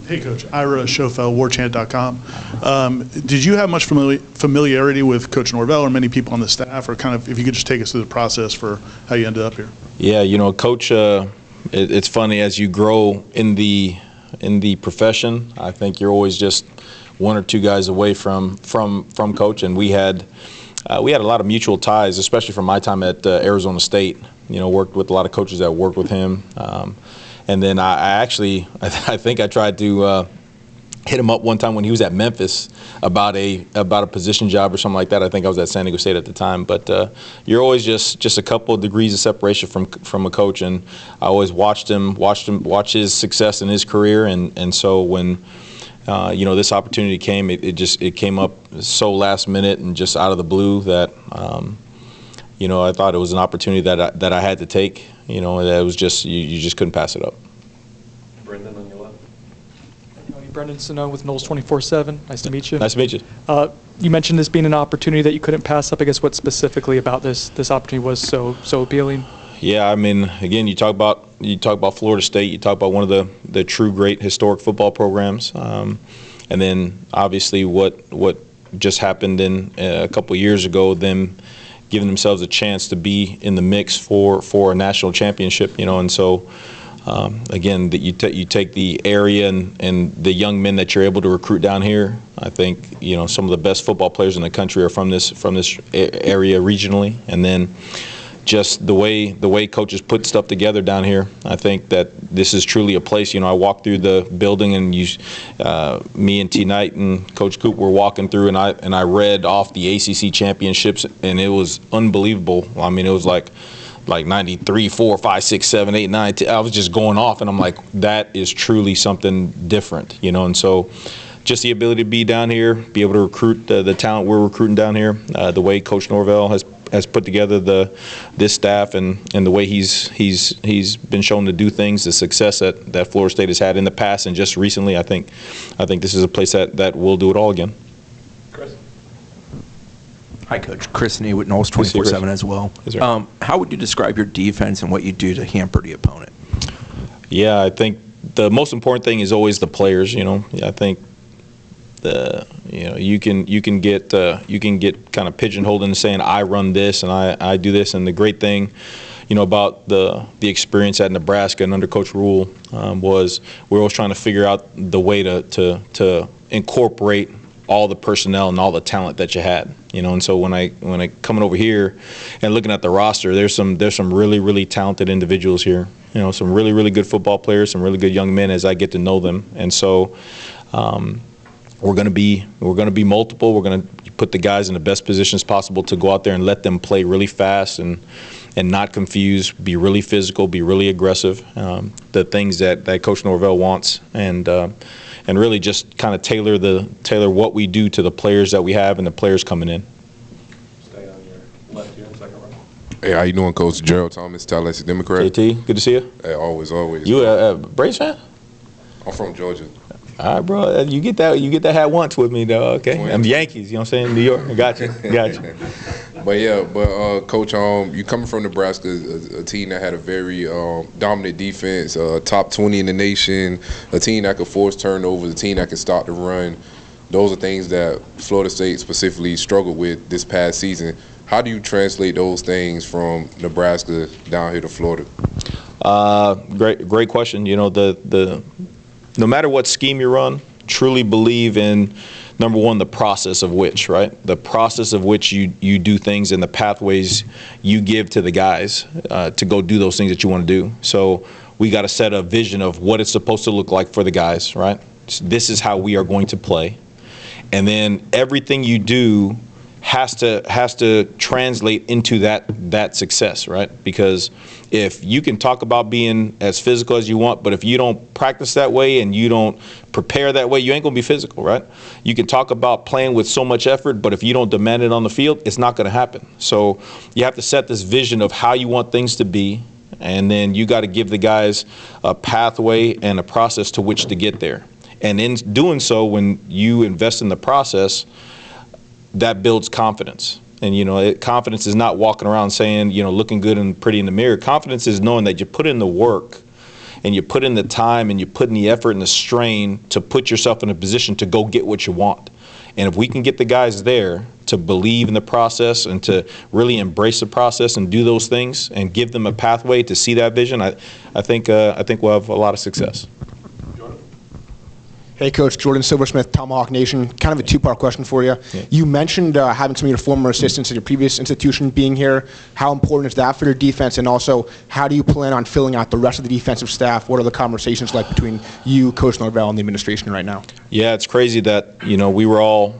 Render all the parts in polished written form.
Hey, Coach. Ira Schofel, Warchant.com. Did you have much familiarity with Coach Norvell or many people on the staff, or kind of if you could just take us through the process for how you ended up here? Yeah, you know, Coach, it's funny as you grow in the profession. I think you're always just one or two guys away from Coach, and we had a lot of mutual ties, especially from my time at Arizona State. You know, worked with a lot of coaches that worked with him. And then I think I tried to hit him up one time when he was at Memphis about a position job or something like that. I think I was at San Diego State at the time. But you're always just a couple of degrees of separation from a coach, and I always watch his success in his career. And so when you know, this opportunity came, it came up so last minute and just out of the blue that you know, I thought it was an opportunity that I had to take. You know, that it was just you just couldn't pass it up. Brendan on your left. Brendan Seminoles with Noles 24/7. Nice to meet you. Nice to meet you. You mentioned this being an opportunity that you couldn't pass up. I guess what specifically about this opportunity was so appealing? Yeah, I mean, again, you talk about Florida State. You talk about one of the true great historic football programs, and then obviously what just happened in a couple of years ago, them giving themselves a chance to be in the mix for a national championship, you know. And so again, that you take the area and the young men that you're able to recruit down here. I think, you know, some of the best football players in the country are from this area regionally, and then just the way coaches put stuff together down here. I think that this is truly a place. You know, I walked through the building, and me and T. Knight and Coach Coop were walking through, and I read off the ACC championships, and it was unbelievable. I mean, it was like 93, 4, 5, 6, 7, 8, 9, 10. I was just going off, and I'm like, that is truly something different, you know. And so just the ability to be down here, be able to recruit the talent we're recruiting down here, the way Coach Norvell has put together this staff, and the way he's been shown to do things, the success that Florida State has had in the past and just recently. I think this is a place that will do it all again. Chris. Hi, Coach. Chris Nee with Noles 24/7 as well. How would you describe your defense and what you do to hamper the opponent? Yeah, I think the most important thing is always the players. You know, I think you can get kind of pigeonholed into saying I run this and I do this. And the great thing, you know, about the experience at Nebraska and under Coach Rule was we're always trying to figure out the way to incorporate all the personnel and all the talent that you had, you know. And so when I coming over here and looking at the roster, there's some really talented individuals here, you know, some really good football players, some really good young men as I get to know them. And so we're going to be multiple. We're going to put the guys in the best positions possible to go out there and let them play really fast and not confuse, be really physical, be really aggressive, the things that Coach Norvell wants, and really just kind of tailor what we do to the players that we have and the players coming in. Stay on your left here in second row. Hey, how you doing, Coach? Gerald Thomas, Tallahassee Democrat. JT, good to see you. Hey, always. You a Braves fan? I'm from Georgia. All right, bro. You get that hat once with me, though. Okay, I'm Yankees. You know what I'm saying? New York. I got you. But Coach, you coming from Nebraska, a team that had a very dominant defense, top 20 in the nation, a team that could force turnovers, a team that could stop the run. Those are things that Florida State specifically struggled with this past season. How do you translate those things from Nebraska down here to Florida? Great question. You know, no matter what scheme you run, truly believe in, number one, the process of which, right? The process of which you do things and the pathways you give to the guys to go do those things that you want to do. So we got to set a vision of what it's supposed to look like for the guys, right? This is how we are going to play. And then everything you do has to translate into that success, right? Because if you can talk about being as physical as you want, but if you don't practice that way and you don't prepare that way, you ain't gonna be physical, right? You can talk about playing with so much effort, but if you don't demand it on the field, it's not gonna happen. So you have to set this vision of how you want things to be, and then you got to give the guys a pathway and a process to which to get there. And in doing so, when you invest in the process, that builds confidence. And, you know, confidence is not walking around saying, you know, looking good and pretty in the mirror. Confidence is knowing that you put in the work and you put in the time and you put in the effort and the strain to put yourself in a position to go get what you want. And if we can get the guys there to believe in the process and to really embrace the process and do those things and give them a pathway to see that vision, I think we'll have a lot of success. Hey, Coach. Jordan Silversmith, Tomahawk Nation. Kind of a two-part question for you. Yeah. You mentioned having some of your former assistants at your previous institution being here. How important is that for your defense? And also, how do you plan on filling out the rest of the defensive staff? What are the conversations like between you, Coach Norvell, and the administration right now? Yeah, it's crazy that we were all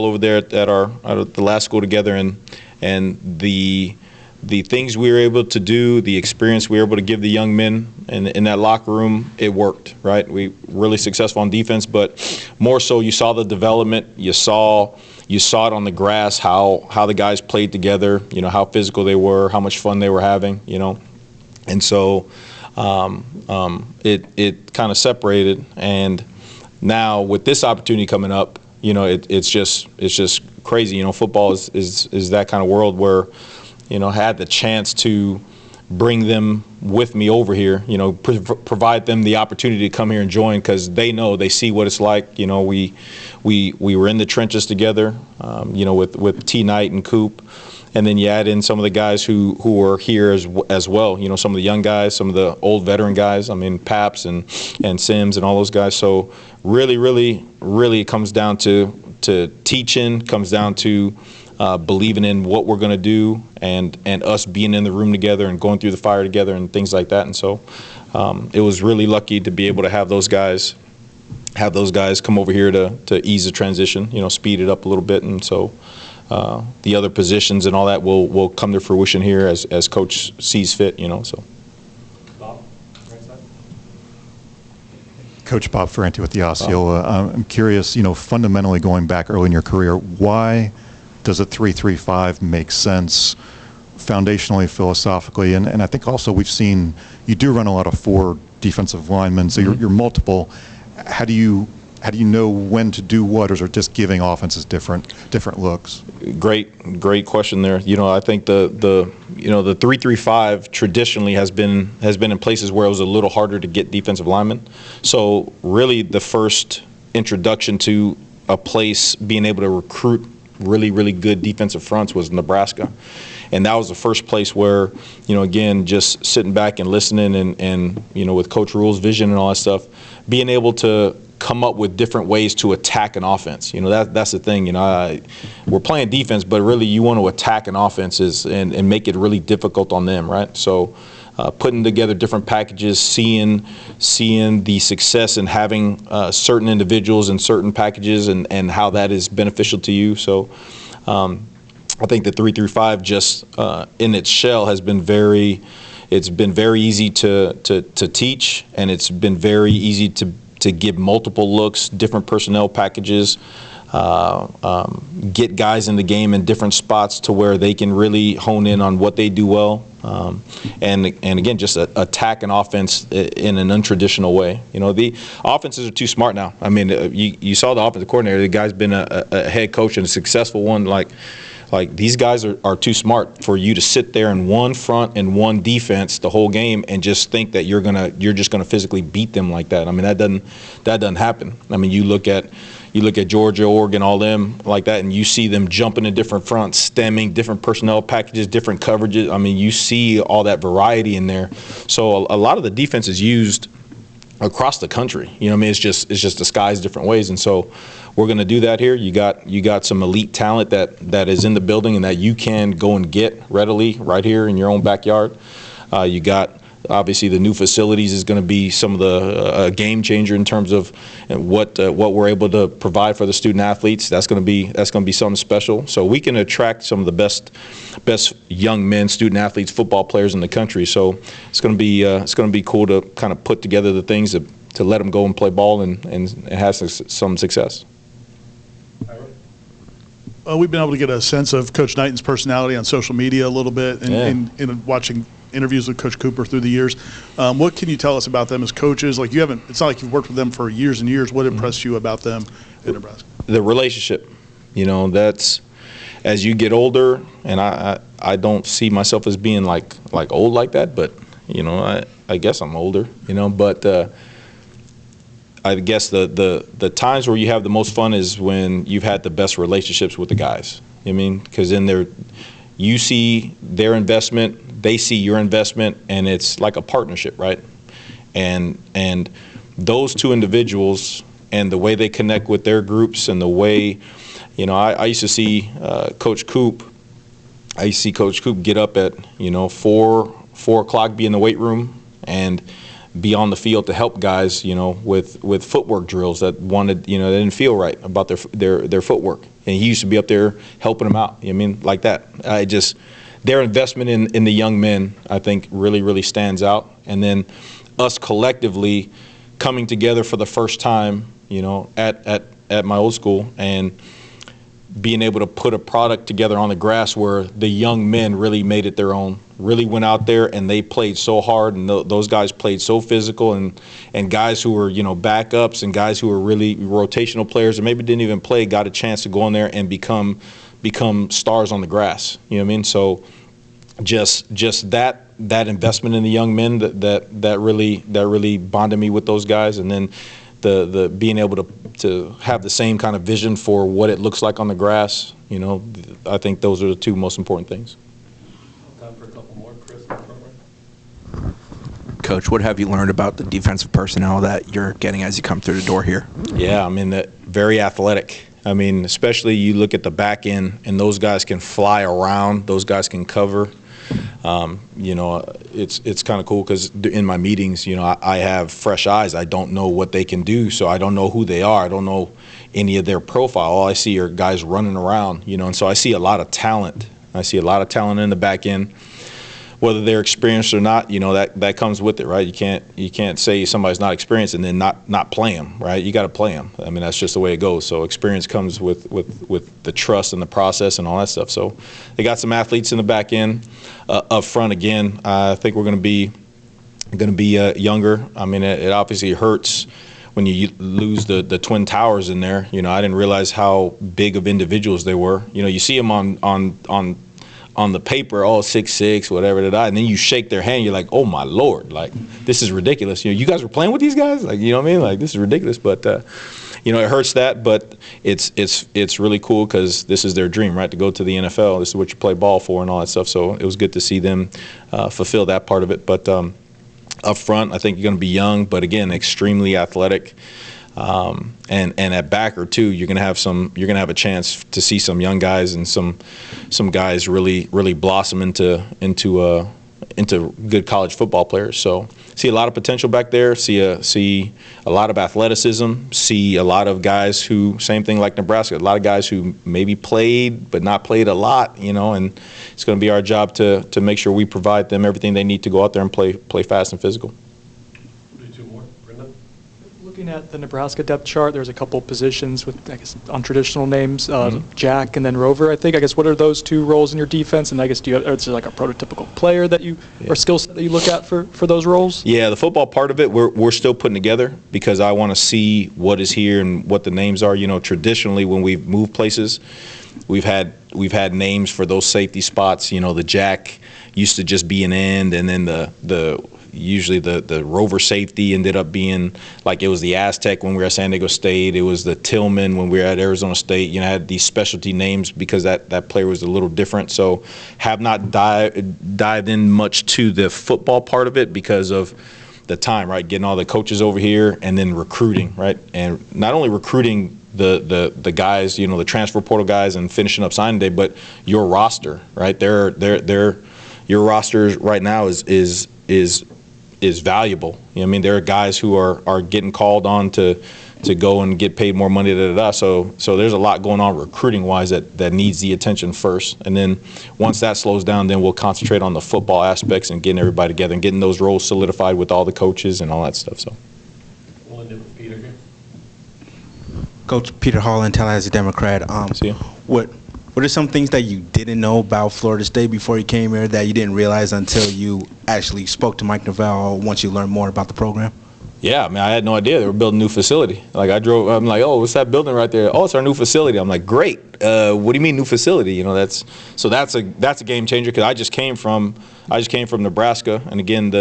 over there at the last school together, and the things we were able to do, the experience we were able to give the young men in that locker room, it worked, right? We were really successful on defense, but more so you saw the development, you saw it on the grass, how the guys played together, how physical they were, how much fun they were having, And so it kind of separated, and now with this opportunity coming up, it's just crazy. Football is that kind of world where had the chance to bring them with me over here, provide them the opportunity to come here and join, because they see what it's like. We were in the trenches together, with T. Knight and Coop, and then you add in some of the guys who are here as well. Some of the young guys, some of the old veteran guys. I mean, Paps and Sims and all those guys. So really, really, really, it comes down to teaching, comes down to believing in what we're going to do, and us being in the room together and going through the fire together and things like that. And so it was really lucky to be able to have those guys come over here to ease the transition, speed it up a little bit. And so the other positions and all that will come to fruition here as Coach sees fit, so. Bob, right side. Coach Bob Ferranti with the Osceola. I'm curious, fundamentally going back early in your career, why does a 3-3-5 make sense foundationally, philosophically? And I think also we've seen you do run a lot of 4 defensive linemen, so you're multiple. How do you know when to do what, or is it just giving offenses different looks? Great question there. I think the 3-3-5 traditionally has been in places where it was a little harder to get defensive linemen. So really the first introduction to a place being able to recruit really, really good defensive fronts was Nebraska. And that was the first place where, again, just sitting back and listening and with Coach Rule's vision and all that stuff, being able to come up with different ways to attack an offense. That's the thing. We're playing defense, but really you want to attack an offense and make it really difficult on them, right? So putting together different packages, seeing the success in having certain individuals and certain packages and how that is beneficial to you. So I think the 3-3-5 just in its shell has been very easy to teach, and it's been very easy to give multiple looks, different personnel packages, get guys in the game in different spots to where they can really hone in on what they do well. And again, just attack an offense in an untraditional way. The offenses are too smart now. I mean, you saw the offensive coordinator. The guy's been a head coach and a successful one. Like these guys are too smart for you to sit there in one front and one defense the whole game and just think that you're just gonna physically beat them like that. I mean, that doesn't happen. I mean, you look at Georgia, Oregon, all them like that, and you see them jumping in different fronts, stemming, different personnel packages, different coverages. I mean, you see all that variety in there. So a lot of the defense is used across the country. I mean, it's just disguised different ways. And so we're going to do that here. You got some elite talent that is in the building and that you can go and get readily right here in your own backyard. You got obviously the new facilities is going to be some of the game changer in terms of what we're able to provide for the student athletes. That's going to be something special. So we can attract some of the best young men, student athletes, football players in the country. So it's going to be cool to kind of put together the things to let them go and play ball and have some success. We've been able to get a sense of Coach Knighton's personality on social media a little bit, and watching interviews with Coach Cooper through the years. What can you tell us about them as coaches? Like it's not like you've worked with them for years and years. What impressed you about them in Nebraska? The relationship. That's as you get older, and I don't see myself as being like old like that, but I guess I'm older, but I guess the times where you have the most fun is when you've had the best relationships with the guys. Because then you see their investment, they see your investment, and it's like a partnership, right? And those two individuals and the way they connect with their groups and the way, I used to see Coach Coop. I used to see Coach Coop get up at 4 o'clock, be in the weight room, and be on the field to help guys, with footwork drills that wanted, they didn't feel right about their footwork. And he used to be up there helping them out. Like that. Their investment in the young men, I think, really, really stands out. And then us collectively coming together for the first time, at my old school, and being able to put a product together on the grass where the young men really made it their own, really went out there and they played so hard, and those guys played so physical, and guys who were, backups and guys who were really rotational players or maybe didn't even play got a chance to go in there and become stars on the grass. So just that investment in the young men that really bonded me with those guys, and then the being able to have the same kind of vision for what it looks like on the grass. I think those are the two most important things. Time for a couple more. Chris, in the front row. Coach, what have you learned about the defensive personnel that you're getting as you come through the door here? Yeah, very athletic. Especially you look at the back end, and those guys can fly around. Those guys can cover. It's kind of cool because in my meetings, I have fresh eyes. I don't know what they can do, so I don't know who they are. I don't know any of their profile. All I see are guys running around, and so I see a lot of talent. I see a lot of talent in the back end. Whether they're experienced or not, that comes with it, right? You can't say somebody's not experienced and then not play them, right? You got to play them. That's just the way it goes. So experience comes with the trust and the process and all that stuff. So they got some athletes in the back end. Up front, again, I think we're going to be younger. It obviously hurts when you lose the Twin Towers in there. I didn't realize how big of individuals they were. You see them on the paper, 6'6", whatever, and then you shake their hand, you're like, oh my Lord, this is ridiculous. You guys were playing with these guys, this is ridiculous. But it hurts that, but it's really cool because this is their dream, right? To go to the NFL, this is what you play ball for and all that stuff. So it was good to see them fulfill that part of it. But up front, I think you're going to be young, but again, extremely athletic. And at backer too, you're gonna have a chance to see some young guys and some guys really blossom into good college football players. So see a lot of potential back there. See a lot of athleticism. See a lot of guys who, same thing like Nebraska, a lot of guys who maybe played but not played a lot. And it's going to be our job to make sure we provide them everything they need to go out there and play fast and physical. Looking at the Nebraska depth chart, there's a couple positions with, I guess, untraditional names, Jack and then Rover, I think. I guess, what are those two roles in your defense? And I guess, is there like a prototypical player that or skill set that you look at for those roles? Yeah, the football part of it, we're still putting together because I want to see what is here and what the names are. Traditionally, when we've moved places, we've had names for those safety spots. The Jack used to just be an end, and then usually the Rover safety ended up being like it was the Aztec when we were at San Diego State. It was the Tillman when we were at Arizona State. Had these specialty names because that player was a little different. So have not dived in much to the football part of it because of the time, right? Getting all the coaches over here and then recruiting, right? And not only recruiting the guys, the transfer portal guys and finishing up signing day, but your roster, right? Your roster right now is valuable. There are guys who are getting called on to go and get paid more money. So there's a lot going on recruiting wise that needs the attention first. And then once that slows down, then we'll concentrate on the football aspects and getting everybody together and getting those roles solidified with all the coaches and all that stuff. So. We'll end it with Peter here. Coach Peter Holland, Tallahassee Democrat. What are some things that you didn't know about Florida State before you came here that you didn't realize until you actually spoke to Mike Norvell once you learned more about the program? Yeah, I mean, I had no idea they were building a new facility. Like I'm like, oh, what's that building right there? Oh, it's our new facility. I'm like, great. What do you mean new facility? You know, that's a game changer because I just came from Nebraska, and again,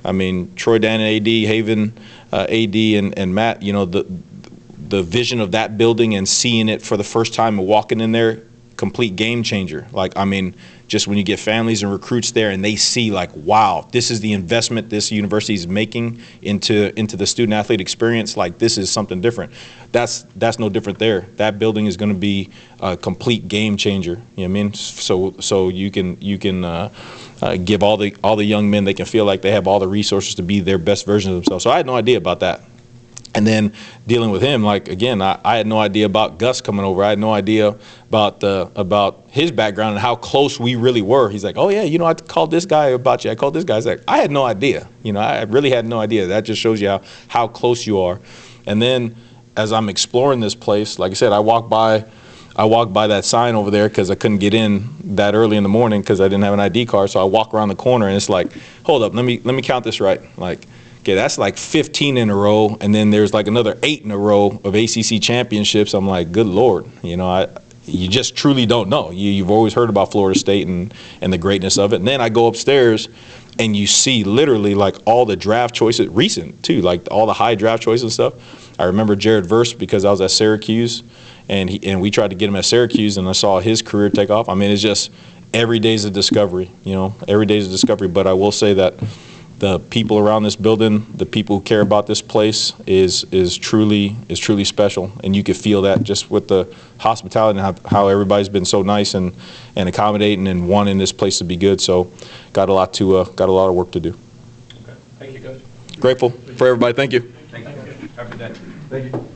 I mean, Troy Dan and AD, Haven, AD, and Matt. You know, the vision of that building and seeing it for the first time and walking in there, complete game changer. Like, I mean, just when you get families and recruits there and they see like, wow, this is the investment this university is making into the student athlete experience. Like, this is something different. That's no different there. That building is going to be a complete game changer. You know what I mean? So you can give all the young men, they can feel like they have all the resources to be their best version of themselves. So I had no idea about that. And then dealing with him, like, again, I had no idea about Gus coming over. I had no idea about his background and how close we really were. He's like, oh, yeah, you know, I called this guy about you. I called this guy. He's like, I had no idea. You know, I really had no idea. That just shows you how close you are. And then as I'm exploring this place, like I said, I walked by that sign over there because I couldn't get in that early in the morning because I didn't have an ID card. So I walk around the corner, and it's like, hold up, let me count this right. Like, okay, that's like 15 in a row, and then there's like another 8 in a row of ACC championships. I'm like, good Lord, you know, you just truly don't know. You've always heard about Florida State and the greatness of it. And then I go upstairs, and you see literally like all the draft choices, recent too, like all the high draft choices and stuff. I remember Jared Verse because I was at Syracuse, and we tried to get him at Syracuse, and I saw his career take off. I mean, it's just every day's a discovery, you know, every day's a discovery. But I will say that the people around this building, the people who care about this place is truly special, and you could feel that just with the hospitality and how everybody's been so nice and accommodating and wanting this place to be good. So, got a lot of work to do. Okay. Thank you, Coach. Grateful for everybody. Thank you. Thank you. Happy day. Thank you.